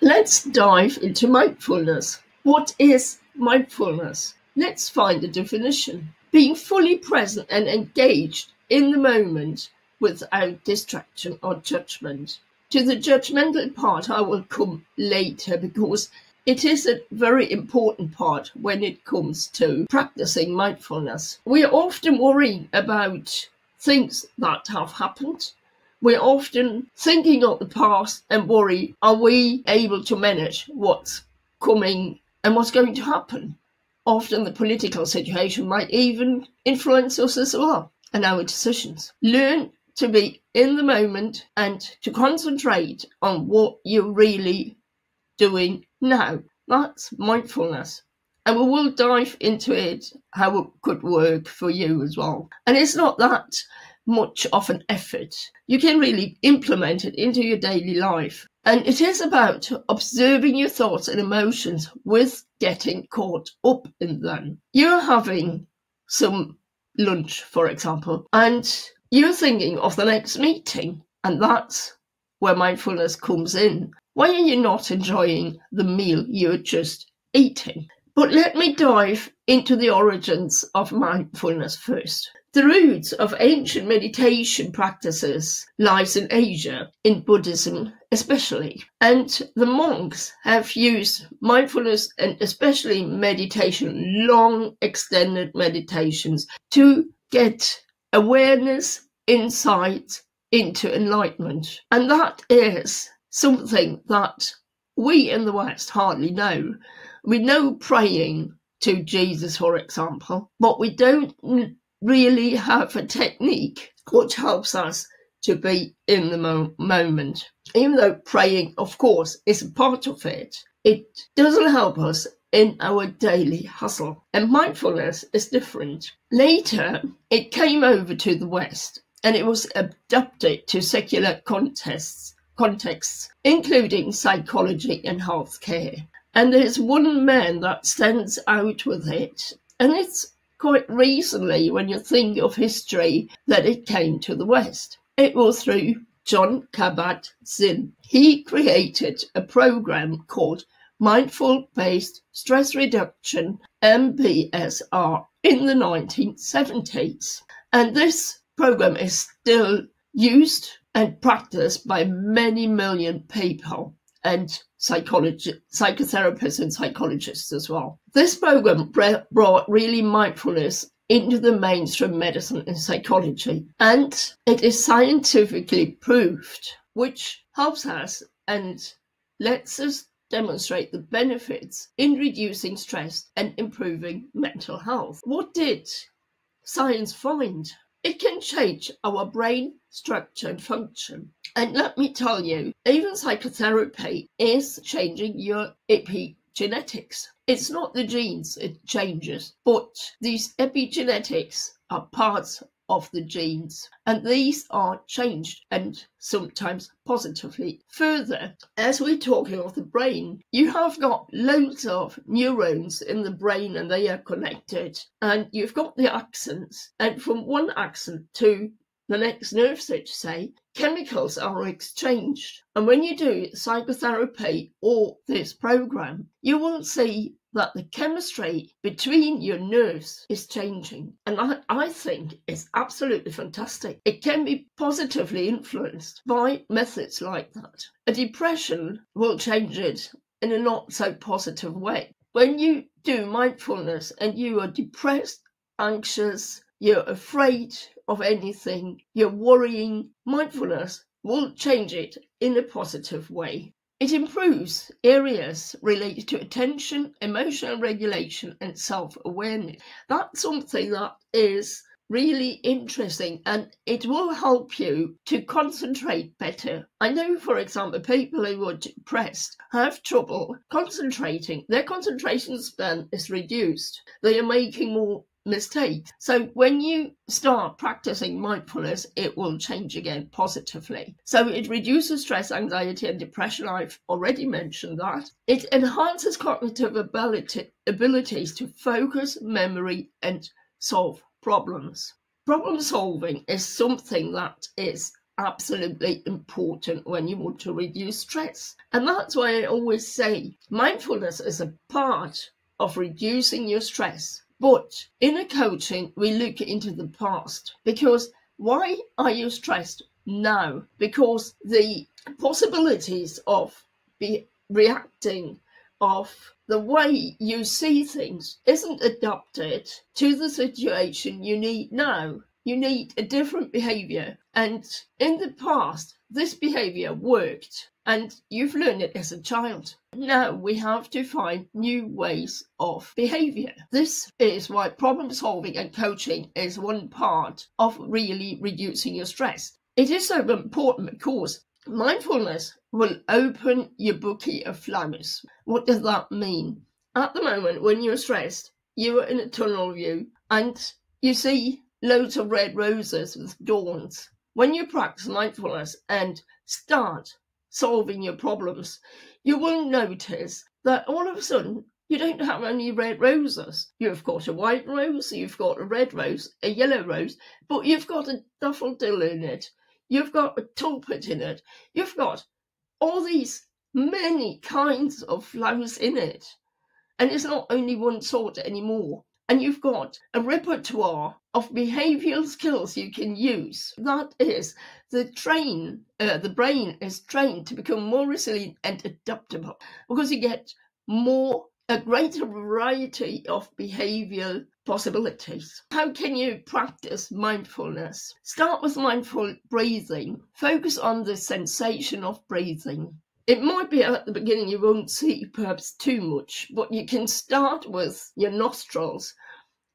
Let's dive into mindfulness. What is mindfulness? Let's find a definition. Being fully present and engaged in the moment without distraction or judgment. To the judgmental part I will come later, because it is a very important part when it comes to practicing mindfulness. We are often worrying about things that have happened. We're often thinking of the past and worry, are we able to manage what's coming and what's going to happen? Often the political situation might even influence us as well and our decisions. Learn to be in the moment and to concentrate on what you're really doing now. That's mindfulness. And we will dive into it, how it could work for you as well. And it's not that much of an effort. You can really implement it into your daily life. And it is about observing your thoughts and emotions with getting caught up in them. You're having some lunch, for example, and you're thinking of the next meeting, and that's where mindfulness comes in. Why are you not enjoying the meal you're just eating? But let me dive into the origins of mindfulness first. The roots of ancient meditation practices lies in Asia, in Buddhism especially. And the monks have used mindfulness and especially meditation, long extended meditations, to get awareness, insight into enlightenment. And that is something that we in the West hardly know. We know praying to Jesus, for example, but we don't really have a technique which helps us to be in the moment. Even though praying, of course, is a part of it, it doesn't help us in our daily hustle. And mindfulness is different. Later, it came over to the West and it was adapted to secular contexts, including psychology and healthcare. And there's one man that stands out with it, and it's quite recently, when you think of history, that it came to the West. It was through Jon Kabat-Zinn. He created a program called Mindful-Based Stress Reduction, MBSR, in the 1970s. And this program is still used and practiced by many million people, and psychotherapists and psychologists as well. This program brought really mindfulness into the mainstream medicine and psychology, and it is scientifically proved, which helps us and lets us demonstrate the benefits in reducing stress and improving mental health. What did science find? It can change our brain structure and function. And let me tell you, even psychotherapy is changing your epigenetics. It's not the genes it changes, but these epigenetics are parts of the genes, and these are changed, and sometimes positively. Further, as we're talking of the brain, you have got loads of neurons in the brain and they are connected, and you've got the axons, and from one axon to the next nerve switch, say, chemicals are exchanged. And when you do psychotherapy or this program, you will see that the chemistry between your nerves is changing. And I think it's absolutely fantastic. It can be positively influenced by methods like that. A depression will change it in a not so positive way. When you do mindfulness and you are depressed, anxious, you're afraid of anything, you're worrying, mindfulness will change it in a positive way. It improves areas related to attention, emotional regulation, and self-awareness. That's something that is really interesting, and it will help you to concentrate better. I know, for example, people who are depressed have trouble concentrating. Their concentration span is reduced. They are making more mistakes. So when you start practicing mindfulness, it will change again positively. So it reduces stress, anxiety, and depression. I've already mentioned that. It enhances cognitive abilities to focus, memory, and solve problems. Problem solving is something that is absolutely important when you want to reduce stress. And that's why I always say mindfulness is a part of reducing your stress. But in a coaching, we look into the past, because why are you stressed now? Because the possibilities of reacting, of the way you see things, isn't adapted to the situation you need now. You need a different behavior. And in the past, this behavior worked and you've learned it as a child. Now we have to find new ways of behavior. This is why problem solving and coaching is one part of really reducing your stress. It is so important because mindfulness will open your bouquet of flowers. What does that mean? At the moment, when you're stressed, you are in a tunnel view and you see loads of red roses with thorns. When you practice mindfulness and start solving your problems, you will notice that all of a sudden you don't have any red roses. You've got a white rose, you've got a red rose, a yellow rose, but you've got a daffodil in it. You've got a tulip in it. You've got all these many kinds of flowers in it. And it's not only one sort anymore. And you've got a repertoire of behavioral skills you can use. That is, the brain is trained to become more resilient and adaptable, because you get a greater variety of behavioral possibilities. How can you practice mindfulness? Start with mindful breathing. Focus on the sensation of breathing. It might be at the beginning you won't see perhaps too much, but you can start with your nostrils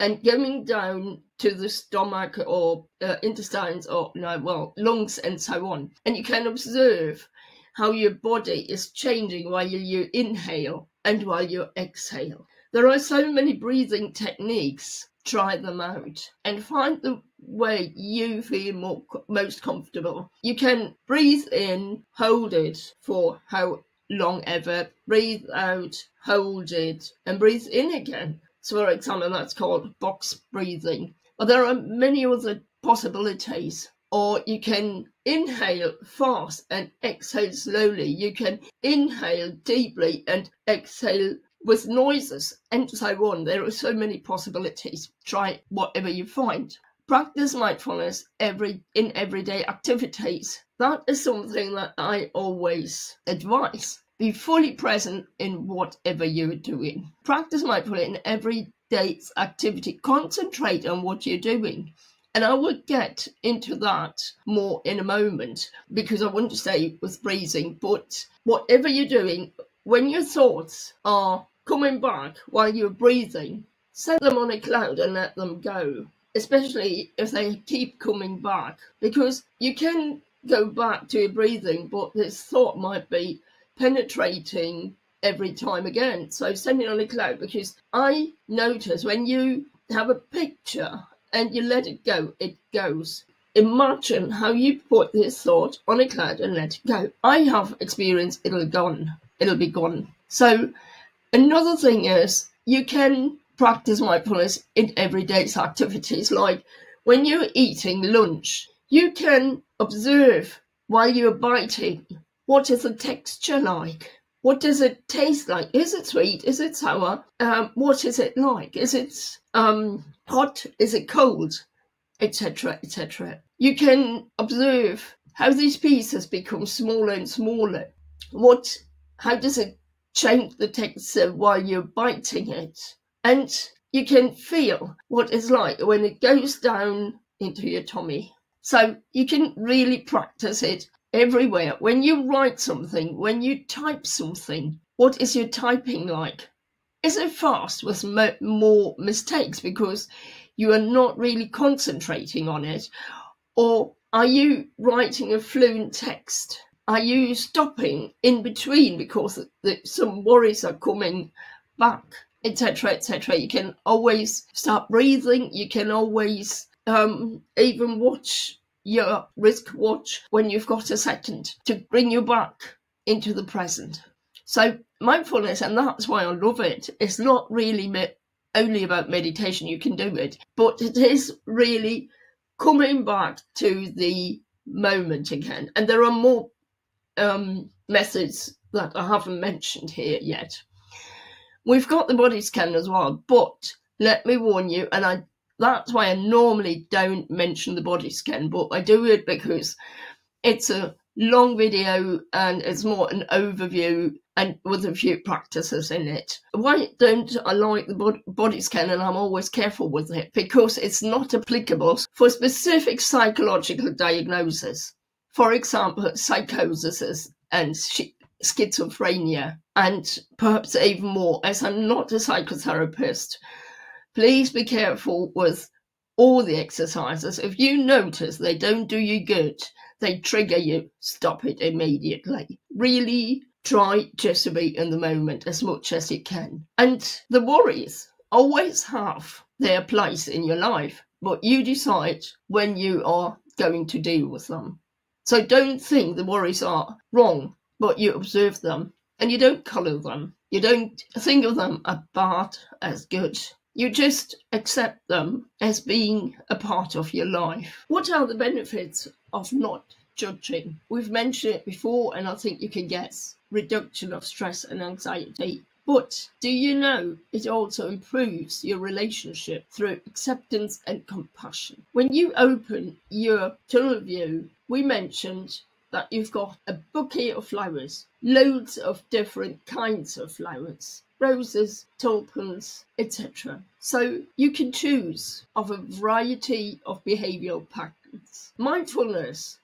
and going down to the stomach or intestines or lungs and so on. And you can observe how your body is changing while you inhale and while you exhale. There are so many breathing techniques. Try them out and find the way you feel most comfortable. You can breathe in, hold it for how long ever, breathe out, hold it, and breathe in again. So, for example, that's called box breathing. But there are many other possibilities. Or you can inhale fast and exhale slowly. You can inhale deeply and exhale with noises and so on. There are so many possibilities. Try whatever you find. Practice mindfulness in everyday activities. That is something that I always advise. Be fully present in whatever you're doing. Practice mindfulness in everyday activity. Concentrate on what you're doing. And I will get into that more in a moment, because I want to stay with breathing. But whatever you're doing, when your thoughts are coming back while you're breathing, set them on a cloud and let them go, especially if they keep coming back, because you can go back to your breathing, but this thought might be penetrating every time again. So send it on a cloud, because I notice when you have a picture and you let it go, it goes. Imagine how you put this thought on a cloud and let it go. I have experienced it'll be gone. So another thing is you can practice mindfulness in everyday activities, like when you're eating lunch, you can observe while you're biting, what is the texture like? What does it taste like? Is it sweet? Is it sour? What is it like? Is it hot? Is it cold? Etc., etc. You can observe how these pieces become smaller and smaller. How does it change the texture while you're biting it? And you can feel what it's like when it goes down into your tummy. So you can really practice it everywhere. When you write something, when you type something, what is your typing like? Is it fast with more mistakes because you are not really concentrating on it? Or are you writing a fluent text? Are you stopping in between because some worries are coming back, etc., etc.? You can always start breathing. You can always even watch your wrist watch when you've got a second to bring you back into the present. So mindfulness, and that's why I love it, it's not really only about meditation. You can do it, but it is really coming back to the moment again. And there are more methods that I haven't mentioned here yet. We've got the body scan as well, but let me warn you, and that's why I normally don't mention the body scan, but I do it because it's a long video and it's more an overview and with a few practices in it. Why don't I like the body scan, and I'm always careful with it? Because it's not applicable for specific psychological diagnoses. For example, psychosis and schizophrenia, and perhaps even more. As I'm not a psychotherapist, please be careful with all the exercises. If you notice they don't do you good, they trigger you, stop it immediately. Really try just to be in the moment as much as you can. And the worries always have their place in your life, but you decide when you are going to deal with them. So don't think the worries are wrong, but you observe them and you don't colour them. You don't think of them as bad, as good. You just accept them as being a part of your life. What are the benefits of not judging? We've mentioned it before, and I think you can guess. Reduction of stress and anxiety. But do you know it also improves your relationship through acceptance and compassion? When you open your tunnel view, we mentioned that you've got a bouquet of flowers, loads of different kinds of flowers, roses, tulipans, etc. So you can choose of a variety of behavioral patterns. Mindfulness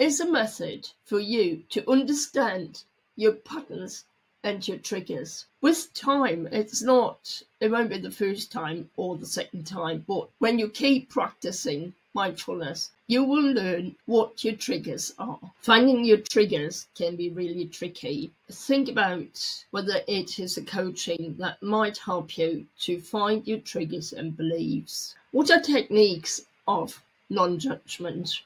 is a method for you to understand your patterns and your triggers. With time, it won't be the first time or the second time, but when you keep practicing mindfulness, you will learn what your triggers are. Finding your triggers can be really tricky. Think about whether it is a coaching that might help you to find your triggers and beliefs. What are techniques of non-judgment?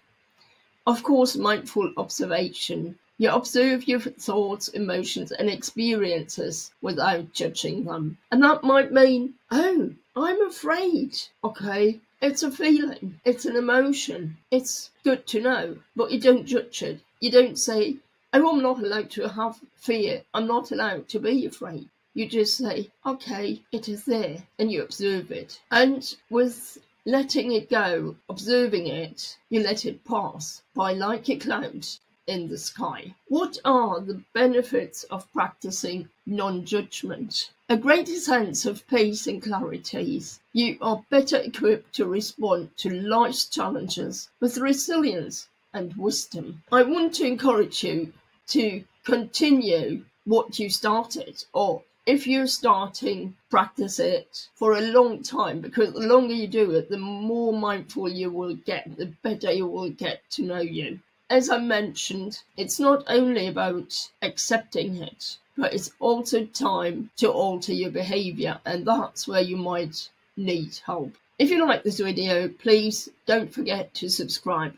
Of course, mindful observation. You observe your thoughts, emotions, and experiences without judging them. And that might mean, oh, I'm afraid. Okay, it's a feeling, it's an emotion. It's good to know, but you don't judge it. You don't say, oh, I'm not allowed to have fear. I'm not allowed to be afraid. You just say, okay, it is there, and you observe it. And with letting it go, observing it, you let it pass by like a cloud in the sky. What are the benefits of practicing non-judgment? A greater sense of peace and clarity. You are better equipped to respond to life's challenges with resilience and wisdom. I want to encourage you to continue what you started, or if you're starting, practice it for a long time, because the longer you do it, the more mindful you will get, the better you will get to know you. As I mentioned, it's not only about accepting it, but it's also time to alter your behavior, and that's where you might need help. If you like this video, please don't forget to subscribe.